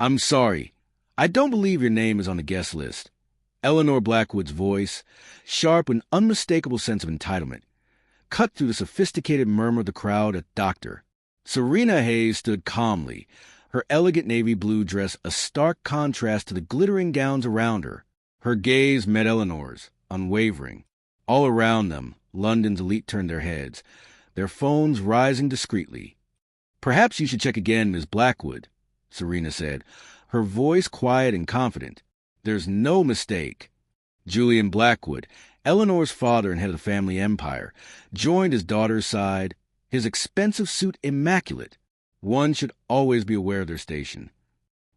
I'm sorry. I don't believe your name is on the guest list. Eleanor Blackwood's voice, sharp with an unmistakable sense of entitlement, cut through the sophisticated murmur of the crowd at Doctor. Serena Hayes stood calmly, her elegant navy blue dress a stark contrast to the glittering gowns around her. Her gaze met Eleanor's, unwavering. All around them, London's elite turned their heads, their phones rising discreetly. "Perhaps you should check again, Miss Blackwood," Serena said, her voice quiet and confident. "There's no mistake." Julian Blackwood, Eleanor's father and head of the family empire, joined his daughter's side, his expensive suit immaculate. One should always be aware of their station.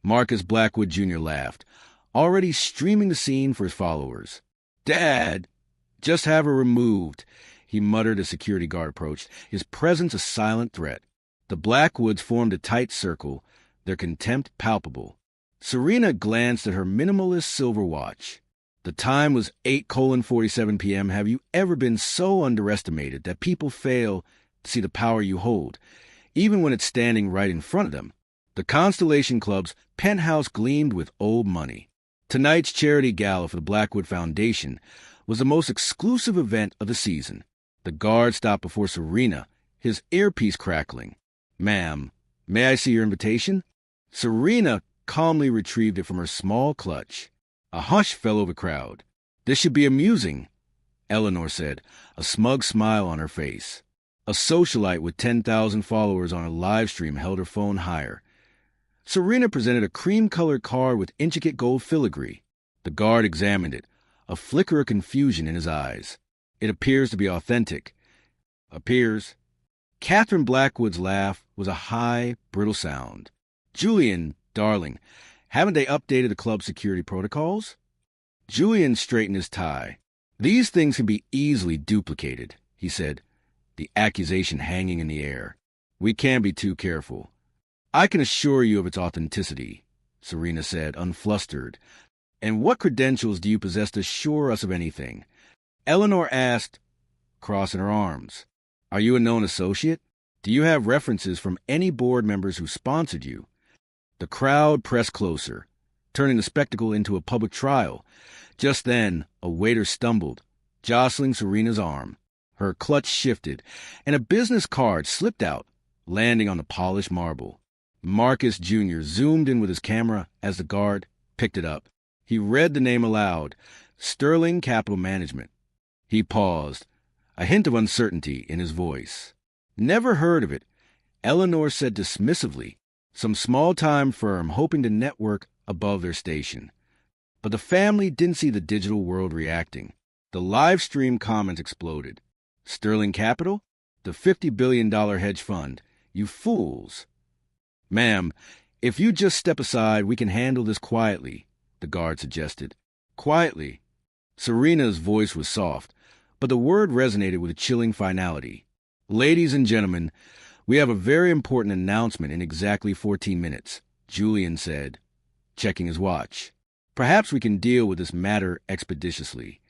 Marcus Blackwood Jr. laughed, already streaming the scene for his followers. "Dad, just have her removed," he muttered as security guard approached, his presence a silent threat. The Blackwoods formed a tight circle, their contempt palpable. Serena glanced at her minimalist silver watch. The time was 8:47 p.m. Have you ever been so underestimated that people fail to see the power you hold, even when it's standing right in front of them? The Constellation Club's penthouse gleamed with old money. Tonight's charity gala for the Blackwood Foundation was the most exclusive event of the season. The guard stopped before Serena, his earpiece crackling. "Ma'am, may I see your invitation?" Serena calmly retrieved it from her small clutch. A hush fell over the crowd. "This should be amusing," Eleanor said, a smug smile on her face. A socialite with 10,000 followers on a live stream held her phone higher. Serena presented a cream-colored card with intricate gold filigree. The guard examined it, a flicker of confusion in his eyes. "It appears to be authentic." "Appears." Catherine Blackwood's laugh was a high, brittle sound. "Julian, darling, haven't they updated the club's security protocols?" Julian straightened his tie. "These things can be easily duplicated," he said, the accusation hanging in the air. "We can't be too careful." "I can assure you of its authenticity," Serena said, unflustered. "And what credentials do you possess to assure us of anything?" Eleanor asked, crossing her arms. "Are you a known associate? Do you have references from any board members who sponsored you?" The crowd pressed closer, turning the spectacle into a public trial. Just then, a waiter stumbled, jostling Serena's arm. Her clutch shifted, and a business card slipped out, landing on the polished marble. Marcus Jr. zoomed in with his camera as the guard picked it up. He read the name aloud, Sterling Capital Management. He paused, a hint of uncertainty in his voice. "Never heard of it," Eleanor said dismissively. Some small-time firm hoping to network above their station. But the family didn't see the digital world reacting. The live stream comments exploded. "Sterling Capital? The $50 billion hedge fund. You fools." "Ma'am, if you just step aside, we can handle this quietly," the guard suggested. "Quietly." Serena's voice was soft, but the word resonated with a chilling finality. "Ladies and gentlemen, we have a very important announcement in exactly 14 minutes, Julian said, checking his watch. "Perhaps we can deal with this matter expeditiously."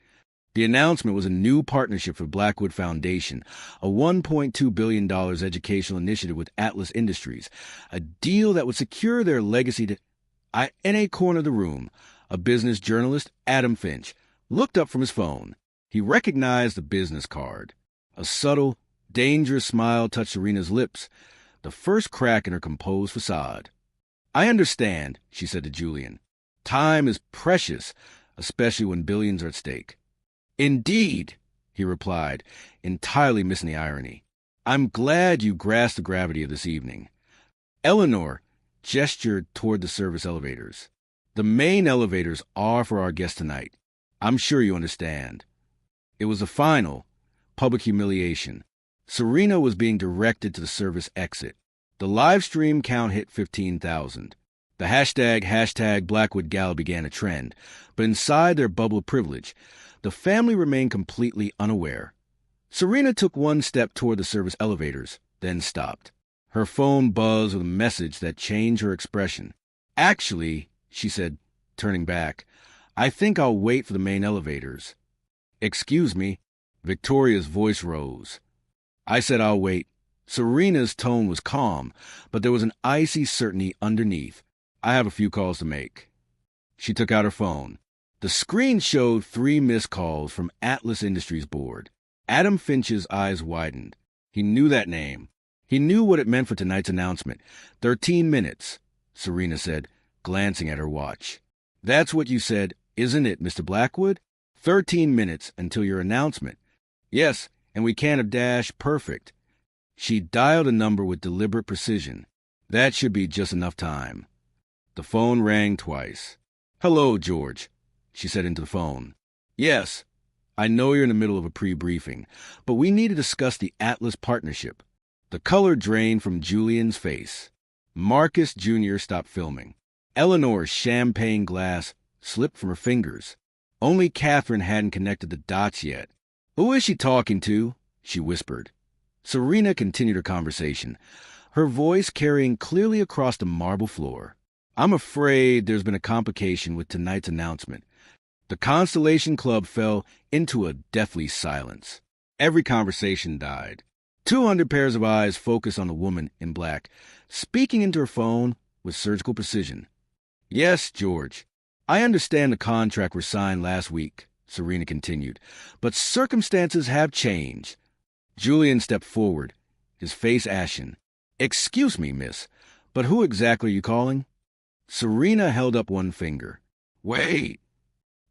The announcement was a new partnership for Blackwood Foundation, a $1.2 billion educational initiative with Atlas Industries, a deal that would secure their legacy to... In a corner of the room, a business journalist, Adam Finch, looked up from his phone. He recognized the business card. A subtle, dangerous smile touched Serena's lips, the first crack in her composed facade. "I understand," she said to Julian. "Time is precious, especially when billions are at stake." "Indeed," he replied, entirely missing the irony. "I'm glad you grasped the gravity of this evening." Eleanor gestured toward the service elevators. "The main elevators are for our guest tonight. I'm sure you understand." It was the final, public humiliation. Serena was being directed to the service exit. The live stream count hit 15,000. The hashtag Blackwood Gala began a trend, but inside their bubble of privilege, the family remained completely unaware. Serena took one step toward the service elevators, then stopped. Her phone buzzed with a message that changed her expression. "Actually," she said, turning back, "I think I'll wait for the main elevators." "Excuse me." Victoria's voice rose. "I said I'll wait." Serena's tone was calm, but there was an icy certainty underneath. I have a few calls to make. She took out her phone. The screen showed 3 missed calls from Atlas Industries board. Adam Finch's eyes widened. He knew that name. He knew what it meant for tonight's announcement. 13 minutes, Serena said, glancing at her watch. That's what you said, isn't it, Mr. Blackwood? 13 minutes until your announcement. Yes, and we can't have dashed perfect. She dialed a number with deliberate precision. That should be just enough time. The phone rang twice. Hello, George, she said into the phone. Yes, I know you're in the middle of a pre-briefing, but we need to discuss the Atlas partnership. The color drained from Julian's face. Marcus Jr. stopped filming. Eleanor's champagne glass slipped from her fingers. Only Catherine hadn't connected the dots yet. Who is she talking to? She whispered. Serena continued her conversation, her voice carrying clearly across the marble floor. I'm afraid there's been a complication with tonight's announcement. The Constellation Club fell into a deathly silence. Every conversation died. 200 pairs of eyes focused on the woman in black, speaking into her phone with surgical precision. Yes, George, I understand the contract was signed last week, Serena continued, but circumstances have changed. Julian stepped forward, his face ashen. Excuse me, miss, but who exactly are you calling? Serena held up one finger. Wait!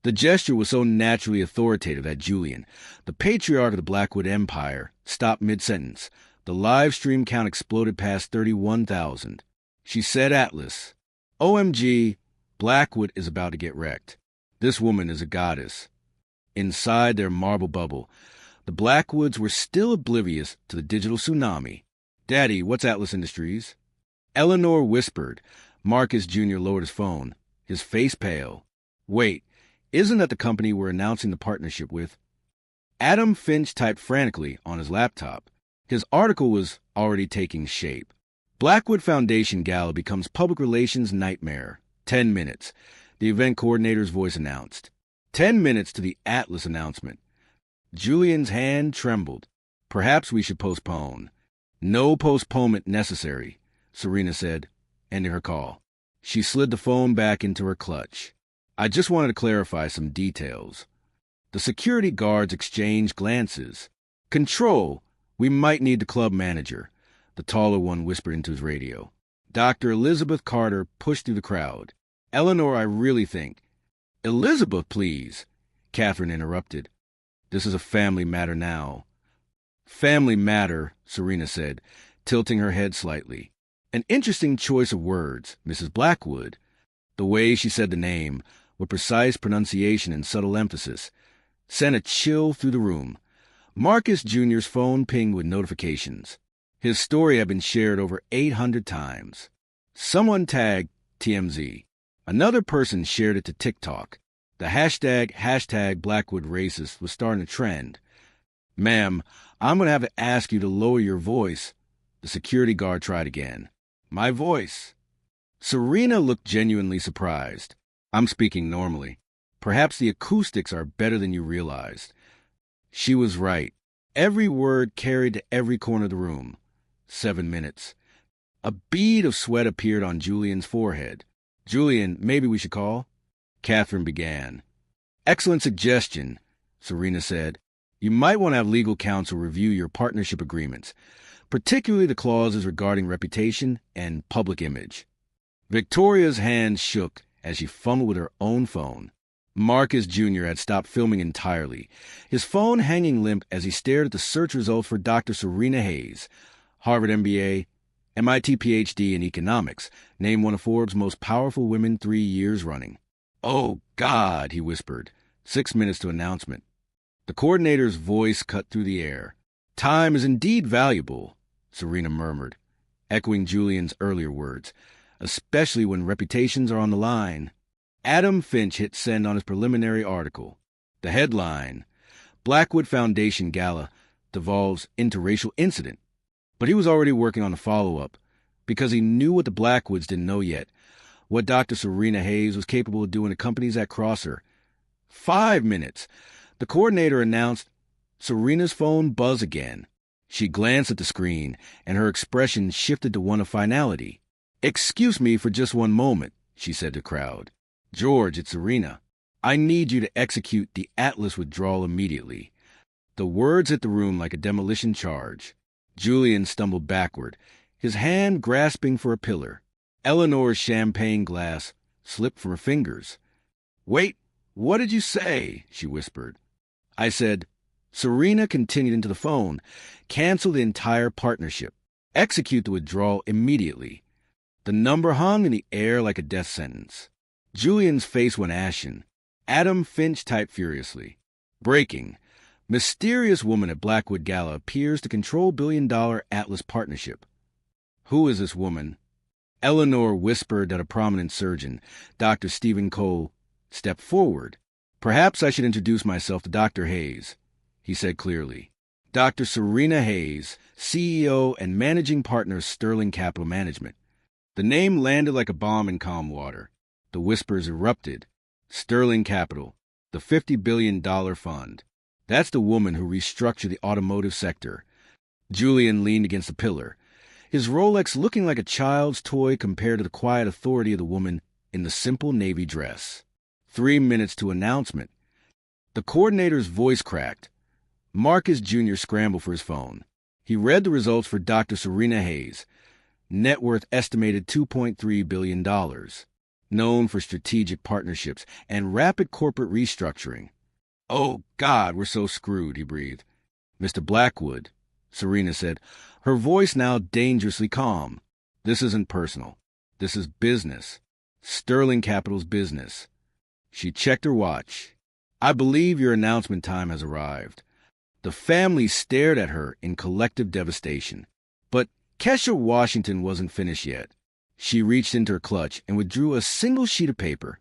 The gesture was so naturally authoritative that Julian, the patriarch of the Blackwood Empire, stopped mid-sentence. The live stream count exploded past 31,000. She said Atlas. OMG, Blackwood is about to get wrecked. This woman is a goddess. Inside their marble bubble, the Blackwoods were still oblivious to the digital tsunami. Daddy, what's Atlas Industries? Eleanor whispered. Marcus Jr. lowered his phone, his face pale. Wait, isn't that the company we're announcing the partnership with? Adam Finch typed frantically on his laptop. His article was already taking shape. Blackwood Foundation Gala becomes public relations nightmare. 10 minutes, the event coordinator's voice announced. 10 minutes to the Atlas announcement. Julian's hand trembled. Perhaps we should postpone. No postponement necessary, Serena said, ending her call. She slid the phone back into her clutch. I just wanted to clarify some details. The security guards exchanged glances. Control, we might need the club manager, the taller one whispered into his radio. Dr. Elizabeth Carter pushed through the crowd. Eleanor, I really think. Elizabeth, please, Catherine interrupted. This is a family matter now. Family matter, Serena said, tilting her head slightly. An interesting choice of words, Mrs. Blackwood. The way she said the name, with precise pronunciation and subtle emphasis, sent a chill through the room. Marcus Jr.'s phone pinged with notifications. His story had been shared over 800 times. Someone tagged TMZ. Another person shared it to TikTok. The hashtag Blackwood Racist was starting a trend. Ma'am, I'm going to have to ask you to lower your voice. The security guard tried again. My voice. Serena looked genuinely surprised. I'm speaking normally. Perhaps the acoustics are better than you realized. She was right. Every word carried to every corner of the room. 7 minutes. A bead of sweat appeared on Julian's forehead. Julian, maybe we should call? Catherine began. Excellent suggestion, Serena said. You might want to have legal counsel review your partnership agreements, particularly the clauses regarding reputation and public image. Victoria's hand shook as she fumbled with her own phone. Marcus Jr. had stopped filming entirely, his phone hanging limp as he stared at the search results for Dr. Serena Hayes, Harvard MBA, MIT PhD in economics, named one of Forbes' most powerful women 3 years running. Oh, God, he whispered. 6 minutes to announcement. The coordinator's voice cut through the air. Time is indeed valuable, Serena murmured, echoing Julian's earlier words, especially when reputations are on the line. Adam Finch hit send on his preliminary article. The headline, Blackwood Foundation Gala devolves interracial incident. But he was already working on the follow-up, because he knew what the Blackwoods didn't know yet, what Dr. Serena Hayes was capable of doing to companies that cross her. 5 minutes. The coordinator announced. Serena's phone buzzed again. She glanced at the screen, and her expression shifted to one of finality. Excuse me for just one moment, she said to the crowd. George, it's Serena. I need you to execute the Atlas withdrawal immediately. The words hit the room like a demolition charge. Julian stumbled backward, his hand grasping for a pillar. Eleanor's champagne glass slipped from her fingers. Wait, what did you say? She whispered. I said, Serena continued into the phone. Cancel the entire partnership. Execute the withdrawal immediately. The number hung in the air like a death sentence. Julian's face went ashen. Adam Finch typed furiously. Breaking. Mysterious woman at Blackwood Gala appears to control billion-dollar Atlas partnership. Who is this woman? Eleanor whispered that a prominent surgeon, Dr. Stephen Cole, stepped forward. Perhaps I should introduce myself to Dr. Hayes, he said clearly. Dr. Serena Hayes, CEO and managing partner of Sterling Capital Management. The name landed like a bomb in calm water. The whispers erupted. Sterling Capital, the $50 billion fund. That's the woman who restructured the automotive sector. Julian leaned against a pillar, his Rolex looking like a child's toy compared to the quiet authority of the woman in the simple navy dress. 3 minutes to announcement. The coordinator's voice cracked. Marcus Jr. scrambled for his phone. He read the results for Dr. Serena Hayes, net worth estimated $2.3 billion, known for strategic partnerships and rapid corporate restructuring. Oh, God, we're so screwed, he breathed. Mr. Blackwood, Serena said, her voice now dangerously calm. This isn't personal. This is business. Sterling Capital's business. She checked her watch. I believe your announcement time has arrived. The family stared at her in collective devastation. But Kesha Washington wasn't finished yet. She reached into her clutch and withdrew a single sheet of paper,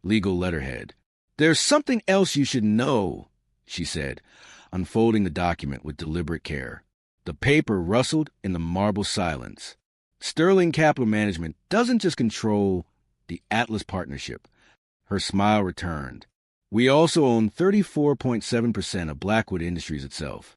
legal letterhead. There's something else you should know, she said, unfolding the document with deliberate care. The paper rustled in the marble silence. Sterling Capital Management doesn't just control the Atlas Partnership. Her smile returned. We also own 34.7% of Blackwood Industries itself.